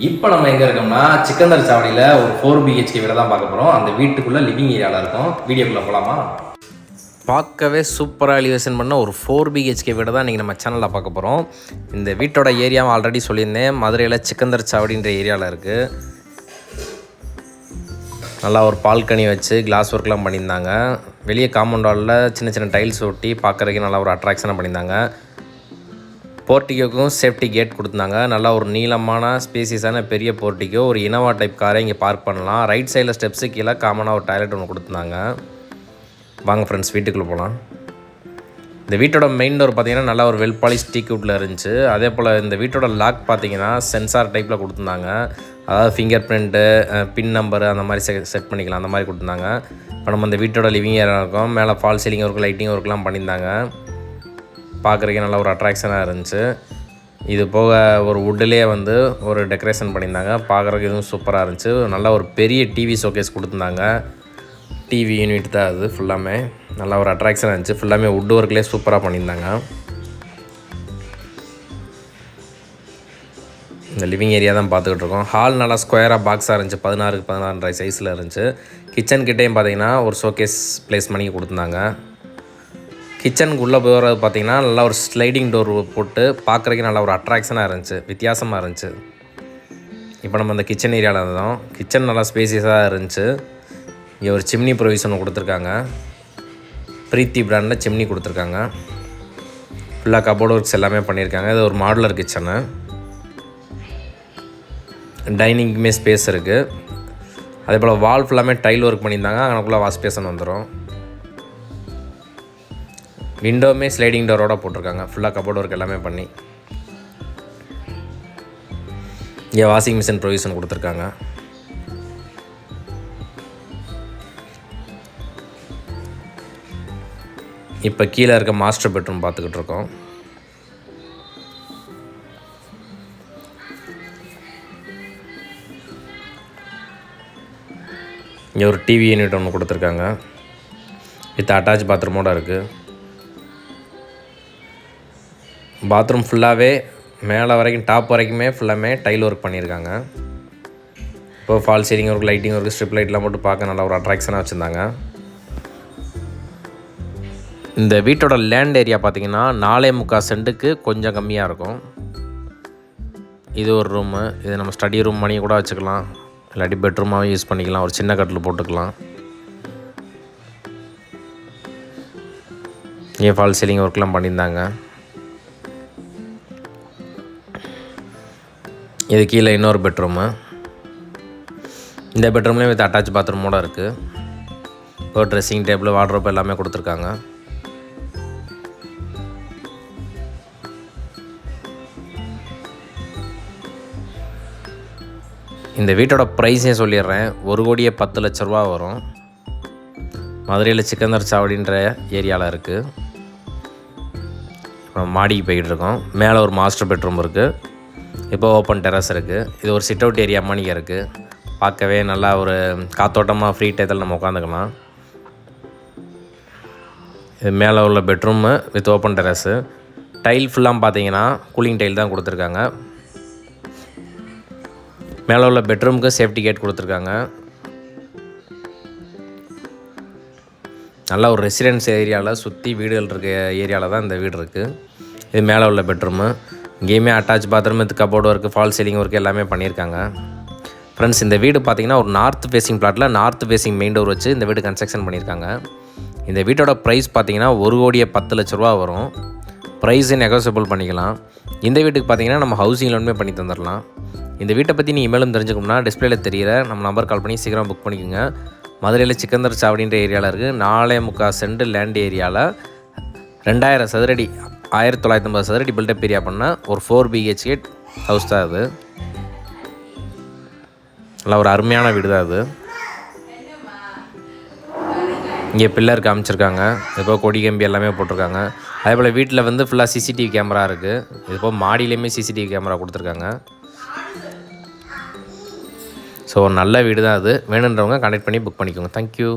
இப்போ நம்ம எங்கே இருக்கோம்னா சிக்கந்தர் சாவடியில் ஒரு 4 BHK வீடை தான் பார்க்க போகிறோம். அந்த வீட்டுக்குள்ளே லிவிங் ஏரியாவில் இருக்கும். வீடியோக்குள்ளே போகலாமா? பார்க்கவே சூப்பராக எலிவேஷன் பண்ண ஒரு 4 BHK வீடை தான் இன்றைக்கி நம்ம சேனலில் பார்க்க போகிறோம். இந்த வீட்டோட ஏரியாவும் ஆல்ரெடி சொல்லியிருந்தேன். மதுரையில் சிக்கந்தர் சாவடின்ற ஏரியாவில் இருக்குது. நல்லா ஒரு பால்கனி வச்சு கிளாஸ் ஒர்க்லாம் பண்ணியிருந்தாங்க. வெளியே காம்பவுண்ட் வாலில் சின்ன சின்ன டைல்ஸ் ஒட்டி பார்க்குறதுக்கு நல்லா ஒரு அட்ராக்ஷனாக பண்ணியிருந்தாங்க. போர்ட்டிகோக்கும் சேஃப்டி கேட் கொடுத்துருந்தாங்க. நல்லா ஒரு நீளமான ஸ்பேசியஸான பெரிய போர்ட்டிகோ, ஒரு இனோவா டைப் காரை இங்கே பார்க் பண்ணலாம். ரைட் சைடில் ஸ்டெப்ஸு கீழே காமனாக ஒரு டாய்லெட் ஒன்று கொடுத்துருந்தாங்க. வாங்க ஃப்ரெண்ட்ஸ் வீட்டுக்குள்ளே போகலாம். இந்த வீட்டோட மெயின் டோர் பார்த்திங்கன்னா நல்லா ஒரு வெல் பாலிஷ் டீக் வுட்டில் இருந்துச்சு. அதே போல் இந்த வீட்டோட லாக் பார்த்திங்கன்னா சென்சார் டைப்பில் கொடுத்துருந்தாங்க. அதாவது ஃபிங்கர் பிரிண்ட்டு, பின் நம்பரு அந்த மாதிரி செட் பண்ணிக்கலாம், அந்த மாதிரி கொடுத்துருந்தாங்க. இப்போ நம்ம இந்த வீட்டோட லிவிங் ஏரியா இருக்கும். மேலே ஃபால் சீலிங் ஒர்க், லைட்டிங் ஒர்க்லாம் பண்ணியிருந்தாங்க. பார்க்குறதுக்கே நல்லா ஒரு அட்ராக்ஷனாக இருந்துச்சு. இது போக ஒரு வுட்டிலே வந்து ஒரு டெக்கரேஷன் பண்ணியிருந்தாங்க. பார்க்குறதுக்கு இதுவும் சூப்பராக இருந்துச்சு. நல்லா ஒரு பெரிய டிவி ஷோகேஸ் கொடுத்துருந்தாங்க. டிவி யூனிட் தான் அது ஃபுல்லாமே. நல்லா ஒரு அட்ராக்ஷனாக இருந்துச்சு. ஃபுல்லாமே வுட் ஒர்க்லேயே சூப்பராக பண்ணியிருந்தாங்க. இந்த லிவிங் ஏரியா தான் பார்த்துக்கிட்டு இருக்கோம். ஹால் நல்லா ஸ்கொயராக பாக்ஸாக இருந்துச்சு. 16x 16 சைஸில் இருந்துச்சு. கிச்சன் கிட்டேயும் பார்த்திங்கன்னா ஒரு ஷோகேஸ் ப்ளேஸ் பண்ணி கொடுத்துருந்தாங்க. கிச்சனுக்கு உள்ளே போகிறது பார்த்திங்கன்னா நல்லா ஒரு ஸ்லைடிங் டோர் போட்டு பார்க்குறதுக்கு நல்லா ஒரு அட்ராக்ஷனாக இருந்துச்சு, வித்தியாசமாக இருந்துச்சு. இப்போ நம்ம அந்த கிச்சன் ஏரியாவில் இருந்தோம். கிச்சன் நல்லா ஸ்பேசியஸாக இருந்துச்சு. இங்கே ஒரு சிம்னி ப்ரொவிஷன் கொடுத்துருக்காங்க. பிரீத்தி பிராண்டில் சிம்னி கொடுத்துருக்காங்க. ஃபுல்லாக கபோர்டு ஒர்க்ஸ் எல்லாமே பண்ணியிருக்காங்க. இது ஒரு மாடுலர் கிச்சனு. டைனிங்குமே ஸ்பேஸ் இருக்குது. அதே போல் வால் ஃபுல்லாமே டைல் ஒர்க் பண்ணியிருந்தாங்க. அங்கனக்குள்ளே வாஷ் பேசன் வந்துடும். விண்டோவுமே ஸ்லைடிங் டோரோட போட்டிருக்காங்க. ஃபுல்லாக கபோர்ட் ஒர்க் எல்லாமே பண்ணி. இங்கே வாஷிங் மிஷின் ப்ரொவிஷன் கொடுத்துருக்காங்க. இப்போ கீழே இருக்க மாஸ்டர் பெட்ரூம் பார்த்துக்கிட்டு இருக்கோம். இங்கே ஒரு டிவி யூனிட் ஒன்று கொடுத்துருக்காங்க. வித் அட்டாச் பாத்ரூமோடு இருக்குது. பாத்ரூம் ஃபுல்லாகவே மேலே வரைக்கும் டாப் வரைக்குமே ஃபுல்லாமே டைல் ஒர்க் பண்ணியிருக்காங்க. இப்போ fall ceiling work, lighting work, strip லைட்லாம் போட்டு பார்க்க நல்லா ஒரு அட்ராக்ஷனாக வச்சுருந்தாங்க. இந்த வீட்டோட லேண்ட் ஏரியா பார்த்திங்கன்னா 4.25 சென்ட்டுக்கு கொஞ்சம் கம்மியாக இருக்கும். இது ஒரு ரூமு. இது நம்ம ஸ்டடி ரூம் பண்ணி கூட வச்சுக்கலாம், இல்லாட்டி பெட்ரூமாகவும் யூஸ் பண்ணிக்கலாம். ஒரு சின்ன கட்டில் போட்டுக்கலாம். இங்கே ஃபால் சீலிங் ஒர்க்லாம் பண்ணியிருந்தாங்க. இது கீழே இன்னொரு பெட்ரூமு. இந்த பெட்ரூம்லேயும் வித் அட்டாச் பாத்ரூமோடு இருக்குது. ஒரு ட்ரெஸ்ஸிங் டேபிள், வார்ட்ரோப் எல்லாமே கொடுத்துருக்காங்க. இந்த வீட்டோட ப்ரைஸே சொல்லிடுறேன். 1,10,00,000 வரும். மதுரையில் சிக்கந்தர் சாவடின்ற ஏரியாவில் இருக்குது. மாடிக்கு போய்கிட்டு இருக்கோம். மேலே ஒரு மாஸ்டர் பெட்ரூம் இருக்குது. இப்போ ஓப்பன் டெரஸ் இருக்குது. இது ஒரு சிட் அவுட் ஏரியா மாதிரி இருக்குது. பார்க்கவே நல்லா ஒரு காத்தோட்டமாக ஃப்ரீ டயத்தில் நம்ம உட்காந்துக்கலாம். இது மேலே உள்ள bedroom with open terrace. Tile ஃபுல்லாக பார்த்தீங்கன்னா கூலிங் டைல் தான் கொடுத்துருக்காங்க. மேலே உள்ள பெட்ரூமுக்கு சேஃப்டி கேட் கொடுத்துருக்காங்க. நல்லா ஒரு ரெசிடென்ஸ் ஏரியாவில் சுற்றி வீடுகள் இருக்க ஏரியாவில் தான் இந்த வீடு இருக்குது. இது மேலே உள்ள பெட்ரூமு. இங்கேயுமே attach bathroom with cupboard work, false ceiling work எல்லாமே பண்ணியிருக்காங்க. ஃப்ரெண்ட்ஸ், இந்த வீடு பார்த்திங்கன்னா ஒரு நார்த் ஃபேஸிங் பிளாட்டில் நார்த் ஃபேஸிங் மெயின் டோர் வச்சு இந்த வீடு கன்ஸ்ட்ரக்ஷன் பண்ணியிருக்காங்க. இந்த வீட்டோட ப்ரைஸ் பார்த்திங்கன்னா 1,10,00,000 வரும். ப்ரைஸை நெகோசியபிள் பண்ணிக்கலாம். இந்த வீட்டுக்கு பார்த்திங்கன்னா நம்ம ஹவுசிங் லோனுமே பண்ணி தந்துடலாம். இந்த வீட்டை பற்றி நீங்கள் மேலும் தெரிஞ்சுக்கணும்னா டிஸ்பிளேயில் தெரியிற நம்ம நம்பர் கால் பண்ணி சீக்கிரம் புக் பண்ணிக்கோங்க. மதுரையில் சிக்கந்தர் சாவடின்ற ஏரியாவில் இருக்குது. 4.25 சென்ட் லேண்ட் ஏரியாவில் 2000 சதுரடி 1950 சதுரடி பில்டப் ஏரியா பண்ண ஒரு 4 BHK ஹவுஸ் தான் அது. நல்லா ஒரு அருமையான வீடு தான் அது. இங்கே பில்லர் காமிச்சிருக்காங்க. இப்போ கொடி கம்பி எல்லாமே போட்டிருக்காங்க. அதே போல் வீட்டில் வந்து ஃபுல்லாக CCTV கேமரா இருக்குது. இதுபோல் மாடியிலையுமே CCTV கேமரா கொடுத்துருக்காங்க. ஸோ நல்ல வீடு தான் அது. வேணுன்றவங்க கான்டெக்ட் பண்ணி புக் பண்ணிக்கோங்க. தேங்க்யூ.